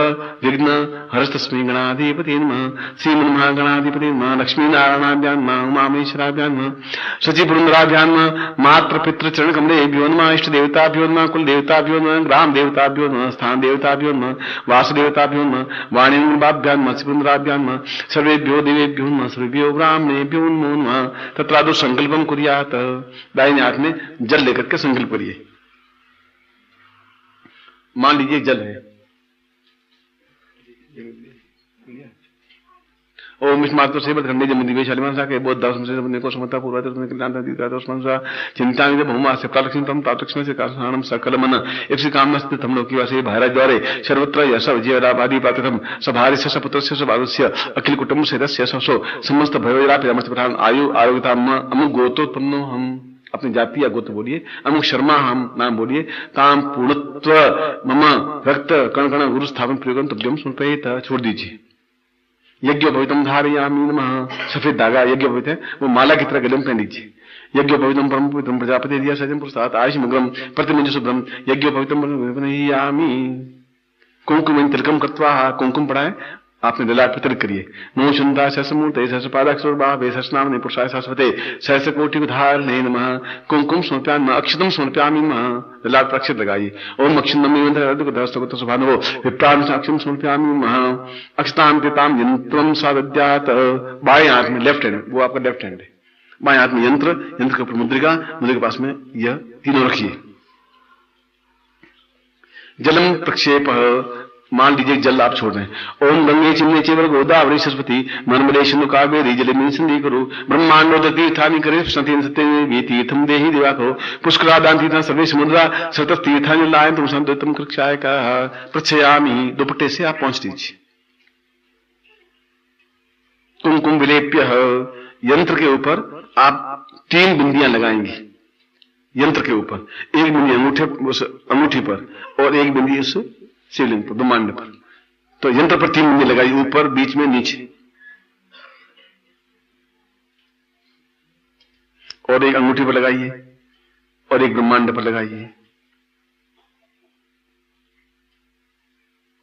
विघ्न हरस्तस्मै गणाधिपते नमः श्रीमन्महागणाधिपते नमः लक्ष्मीनारायणाभ्यां नमः उमामेश्वराभ्यां नमः शचिपुरन्दराभ्यां नमः मातृपितृचरण कमलेभ्यो नमः इष्ट देवताभ्यो नमः कुल देवताभ्यो नमः ग्राम देवताभ्यो नमः स्थान देवताभ्यो नमः वासुदेवताभ्यो नमः वाणीबाभ्यां नमः श्रीपुरन्दराभ्यां नमः सर्वेभ्यो देवेभ्यो नमः सर्वेभ्यो ब्राह्मणेभ्यो नमो नमः। तत्रादौ संकल्पम कुर्यात्। दाहिने हाथ में जल लेकर के संकल्प करिए। मान लीजिए जल है। ओम इष्मात्र से बदखंडे जमुनिवेश अलिमांसा के बोध दास से बने को समता पूर्वातर में कल्याण दीर्घ दोष मनसा चिंता में बहुमा से प्रालक्षितम तातक्षण से कारणम सकल मन इसी कामना स्थित हम लोग की वासे भारत द्वारे सर्वत्र यश विजय लाभादि पात्रम सभारि से सपुत्रस्य सभारुस्य अखिल कुटुंब सदस्य ससो समस्त भयोरा प्रमस्त प्रधान आयु आरोग्यता अमुक गोत्रोत्पन्नो हम अपनी जाति या गोत्र बोलिए अमुक शर्मा हम नाम बोलिए ताम पूर्णत्व मम रक्त कण कण गुरु स्थापन प्रयोगम तुभ्यम समर्पयेत छोड़ दीजिए। यज्ञ पवित्रम धारयामि नमः। सफेद धागा यज्ञ पवित्र है, वो माला की तरह गले में पहन लीजिए। यज्ञ पवित्रम परम पवित्रम प्रजापति दिया सजन पुरुषात् आयुष मग्रम प्रतिमंजु शुभ्रम यज्ञ पवित्रम यामी कुंकुम तिलकम कृत्वा कुंकुम पढ़ाए आपने ललाट पर तिलक करिए। नमो शुंदा सहस्रमूर्ते सहस्रपादाक्षरबाहे सहस्रनामने पुरुषाय शाश्वते सहस्रकोटि धारणे नमः। कुंकुम समर्पयामि अक्षतम समर्पयामि नमः। ललाट पर अक्षत लगाइए। ओम अक्षतम मंत्र सुभानो विप्राण अक्षतम समर्पयामि नमः। अक्षतां पितां यंत्रम सादद्यात्। बाएं हाथ में लेफ्ट हैंड, वो आपका लेफ्ट हैंड है। बाएं हाथ में यंत्र, यंत्र के ऊपर मुद्रिका, मुद्रिका के पास में यह तीनों रखिए। जलम प्रक्षेप। मान लीजिए जल आप छोड़ रहे हैं। ओम गंगे चिन्ने चेवर गोदावरी सरस्वती नर्मदे सिंधु कावेरी जले में संधि करो ब्रह्मांडो तीर्थानि करे सतीन सत्य तीर्थम देहि दिवा करो पुष्करादान तीर्थान सर्वे समुद्रा सतत तीर्थानि लायं तुम संतम कृक्षाय का प्रच्छयामि। दुपट्टे से आप पहुंच दीजिए। कुमकुम विलेप्य। यंत्र के ऊपर आप 3 बिंदियां लगाएंगे। यंत्र के ऊपर एक बिंदी अंगूठी पर और एक बिंदी उस शिवलिंग पर ब्रह्मांड पर। तो यंत्र पर 3 बिंदी लगाइए, ऊपर बीच में नीचे, और एक अंगूठी पर लगाइए और एक ब्रह्मांड पर लगाइए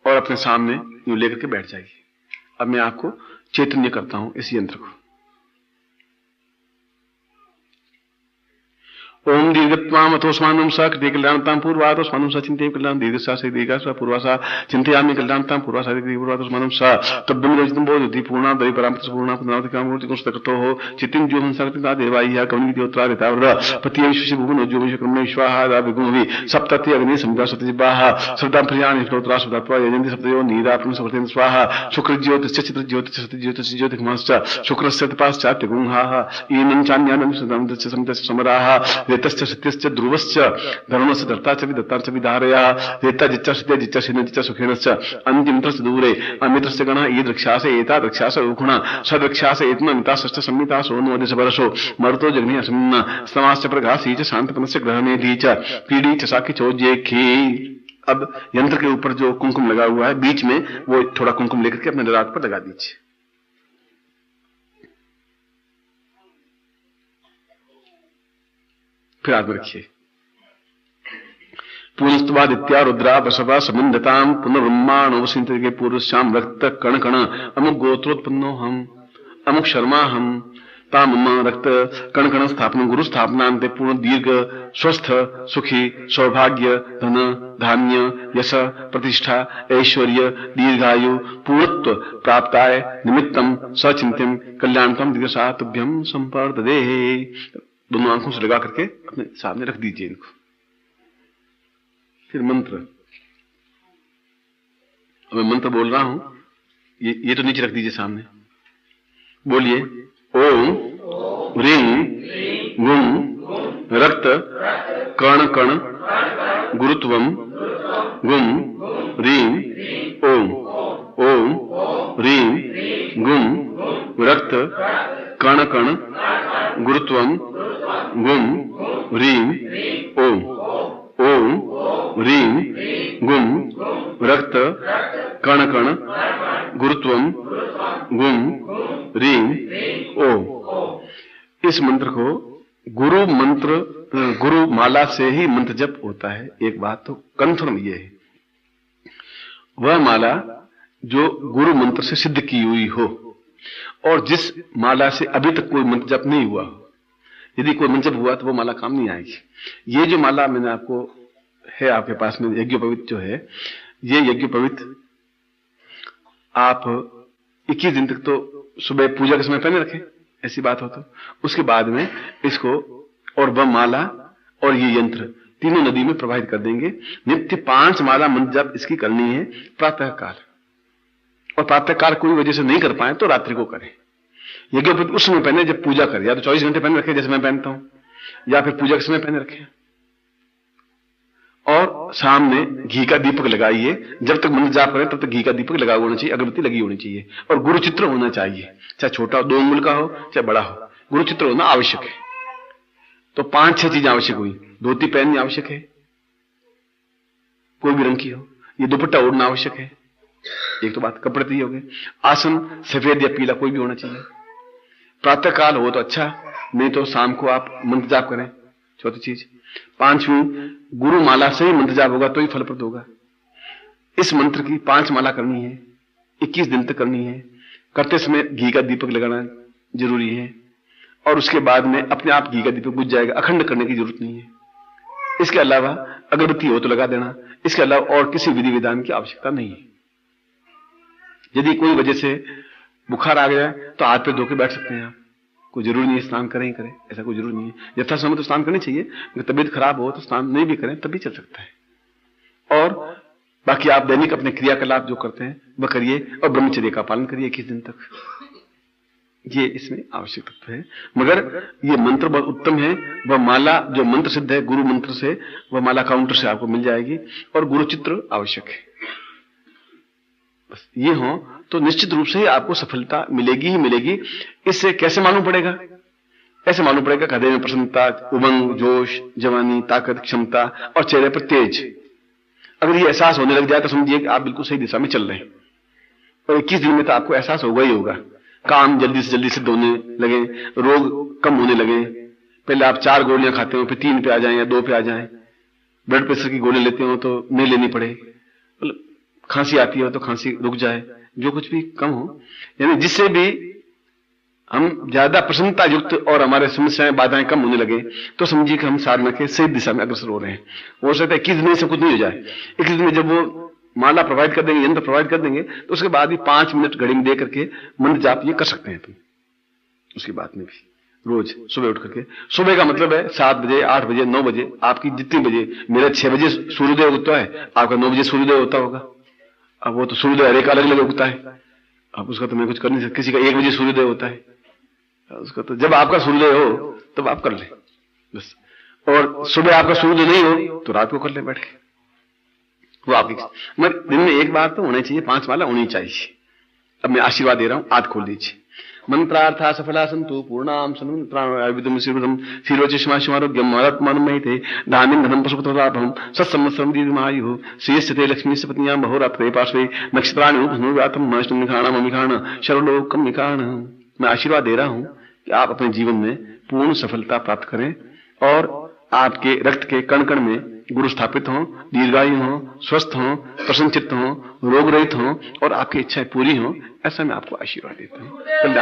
और अपने सामने यूं लेकर के बैठ जाइए। अब मैं आपको चैतन्य करता हूं इस यंत्र को। ओम दीर्घत्वाम अथोस्मानं स कृते कल्याणतां पूर्वातोस्मानं स चिंते कल्याण दीर्घसा से दीर्घसा पूर्वासा चिंतयामि कल्याणतां पूर्वासा पूर्वातोस्मानं स तब्दम रजतं बोधि पूर्णा दरि परामृत पूर्णा पुनरावतिकां मूर्ति कुंस्तकृतो हो चित्तिं जो हंसकृता देवाय्या कवनि देवत्रा देतावृ पतियं शिशि भुवनो जो विश्वकर्म विश्वाहा दा विगुणवि सप्तति अग्नि संज्ञा सतजिबाहा श्रद्धां प्रियाणि स्तोत्रा सुधात्वा यजन्ति सप्तयो नीरापन समर्तेन स्वाहा शुक्र ज्योतिश्च चित्र ज्योतिश्च सत्य ज्योतिश्च ज्योतिर्माश्च शुक्रस्य तपाश्चात्य गुंहाः ईनं चान्यानं सदंतस्य समतस्य समराः वेतश्च सत्यश्च ध्रुवश्च धर्मस्य धर्ता च विदत्ता च विधारया वेत्ता जिच्चा सत्य जिच्चा सिन जिच्चा सुखेनश्च अंतिमत्रस्य दूरे अमित्रस्य गणः ईदृक्षास एता दृक्षास उखुणा सदृक्षास एतममिता सश्च संमिता सोनो अदिश बरसो मरुतो जग्नि असमिन्ना समाश्च प्रघासी च शांतपनस्य ग्रहमेधी च पीड़ी च साखी चोज्येखी। अब यंत्र के ऊपर जो कुंकुम लगा हुआ है बीच में, वो थोड़ा कुंकुम लेकर के अपने ललाट पर लगा दीजिए। फिर हाथ में रखिए। पुनस्तवादित्या रुद्रा वसवा समिंदताम पुनर्ब्रह्माणो सिंह के पूर्व श्याम रक्त कण कण अमुक गोत्रोत्पन्नो हम अमुक शर्मा हम ताम रक्त कण कण स्थापन गुरु स्थापनांते पूर्ण दीर्घ स्वस्थ सुखी सौभाग्य धन धान्य यश प्रतिष्ठा ऐश्वर्य दीर्घायु पूर्णत्व प्राप्ताय निमित्तम सचिंत्यम कल्याणतम दिवसा तुभ्यम संपर्ददे। दोनों आंखों से लगा करके अपने सामने रख दीजिए इनको। फिर मंत्र, अब मैं मंत्र बोल रहा हूं, ये तो नीचे रख दीजिए सामने। बोलिए ओम ह्रीं गुम रक्त कण कण गुरुत्वम गुम ह्रीं ओम। ओम ह्रीं गुम कण गुरुत्वम गुम रीम ओम। ओम रीम गुम रक्त कण कण गुरुत्वम गुम रीम ओम। इस मंत्र को गुरु माला से ही मंत्र जप होता है। एक बात तो कंफर्म ये है, वह माला जो गुरु मंत्र से सिद्ध की हुई हो और जिस माला से अभी तक कोई मंत्र जप नहीं हुआ हो, यदि कोई मंत्र जप हुआ तो वो माला काम नहीं आएगी। ये जो माला मैंने आपको है आपके पास में यज्ञोपवीत जो है, ये यज्ञोपवीत आप 21 दिन तक तो सुबह पूजा के समय पहने रखें, ऐसी बात हो तो उसके बाद में इसको और वह माला और ये यंत्र तीनों नदी में प्रवाहित कर देंगे। नित्य 5 माला मंत्र जप इसकी करनी है प्रातः काल, और प्रातः काल कोई वजह से नहीं कर पाए तो रात्रि को करें। यज्ञोपवीत उस समय पहने जब पूजा करें, या तो 24 घंटे पहने रखें जैसे मैं पहनता हूं, या फिर पूजा के समय पहने रखें। और सामने घी का दीपक लगाइए, जब तक मंत्र जाप करें तब तक घी का दीपक लगा होना चाहिए, अगरबत्ती लगी होनी चाहिए, और गुरु चित्र होना चाहिए, चाहे छोटा 2 अंगुल का हो चाहे बड़ा हो, गुरु चित्र होना आवश्यक है। तो 5-6 चीजें आवश्यक हुई। धोती पहननी आवश्यक है, कोई भी रंग की हो। ये दुपट्टा ओढ़ना आवश्यक है, एक तो बात। कपड़े तो ये हो गए। आसन सफेद या पीला कोई भी होना चाहिए। प्रातः काल हो तो अच्छा, नहीं तो शाम को आप मंत्र जाप करें, चौथी चीज। 5वीं, गुरु माला से ही मंत्र जाप होगा तो ही फलप्रद होगा। इस मंत्र की 5 माला करनी है, 21 दिन तक करनी है। करते समय घी का दीपक लगाना जरूरी है, और उसके बाद में अपने आप घी का दीपक बुझ जाएगा, अखंड करने की जरूरत नहीं है। इसके अलावा अगरबत्ती हो तो लगा देना, इसके अलावा और किसी विधि विधान की आवश्यकता नहीं है। यदि कोई वजह से बुखार आ गया तो हाथ पे धो के बैठ सकते हैं आप, कोई जरूरी नहीं है स्नान करें ही करें, ऐसा कोई जरूरी नहीं है। यथासंभव तो स्नान करनी चाहिए, अगर तबीयत खराब हो तो स्नान नहीं भी करें तब भी चल सकता है। और बाकी आप दैनिक अपने क्रियाकलाप जो करते हैं वह करिए, और ब्रह्मचर्य का पालन करिए 21 दिन तक। ये इसमें आवश्यक तत्व है। मगर ये मंत्र बहुत उत्तम है। वह माला जो मंत्र सिद्ध है गुरु मंत्र से, वह माला काउंटर से आपको मिल जाएगी, और गुरु चित्र आवश्यक है। बस ये हो तो निश्चित रूप से ही आपको सफलता मिलेगी ही मिलेगी। इससे कैसे मालूम पड़ेगा? ऐसे मालूम पड़ेगा हृदय में प्रसन्नता, उमंग, जोश, जवानी, ताकत, क्षमता और चेहरे पर तेज। अगर ये एहसास होने लग जाए तो समझिए कि आप बिल्कुल सही दिशा में चल रहे हैं, और 21 दिन में तो आपको एहसास होगा ही होगा। काम जल्दी से जल्दी सिद्ध होने लगे, रोग कम होने लगे। पहले आप 4 गोलियां खाते हो, फिर 3 पे आ जाएं या 2 पे आ जाएं। ब्लड प्रेशर की गोली लेते हो तो नहीं लेनी पड़े, खांसी आती हो तो खांसी रुक जाए, जो कुछ भी कम हो। यानी जिससे भी हम ज्यादा प्रसन्नता युक्त और हमारे समस्याएं बाधाएं कम होने लगे तो समझिए कि हम साधना के सही दिशा में अग्रसर हो रहे हैं। हो सकता है 21 दिन में सब कुछ नहीं हो जाए। 21 दिन में जब वो माला प्रोवाइड कर देंगे, यंत्र प्रोवाइड कर देंगे, तो उसके बाद भी 5 मिनट घड़ी में दे करके मंत्र जाप ये कर सकते हैं तुम। उसकी बात में भी रोज सुबह उठ करके, सुबह का मतलब है 7 बजे, 8 बजे, 9 बजे, आपकी जितनी बजे। मेरा 6 बजे सूर्योदय होता है, आपका 9 बजे सूर्योदय होता होगा। अब वो तो सूर्योदय हर एक अलग अलग उगता है, अब उसका तो मैं कुछ कर नहीं सकता। किसी का 1 बजे सूर्योदय होता है, उसका तो जब आपका सूर्योदय हो तब आप कर ले बस। और सुबह आपका सूर्योदय नहीं हो तो रात को कर ले बैठ के, वो आपकी। मगर दिन में एक बार तो होना चाहिए, 5 माला होनी चाहिए। अब मैं आशीर्वाद दे रहा हूं, हाथ खोल दीजिए। मंत्रार्था सफला संतु पूर्णाम सन्मंत्राविदम शिवदम शिरोचिष्मारोग्यम आत्मानं महिते धान्यं धनं पशुपतलाभं सत्संवत्सरं दीर्घमायुः श्रेयस्ते लक्ष्मी सपत्न्यां बहुरात्रे पार्श्वे नक्षत्राणि धनुर्व्यातं मनुष्यनिखाणं अमिखाण शरणलोकं निखाण। मैं आशीर्वाद दे रहा हूं कि आप अपने जीवन में पूर्ण सफलता प्राप्त करें, और आपके रक्त के कण कण में गुरु स्थापित हों, दीर्घायु हों, स्वस्थ हों, प्रसन्नचित्त हों, रोग रहित हों, और आपकी इच्छाएं पूरी हों। ऐसा मैं आपको आशीर्वाद देता हूं।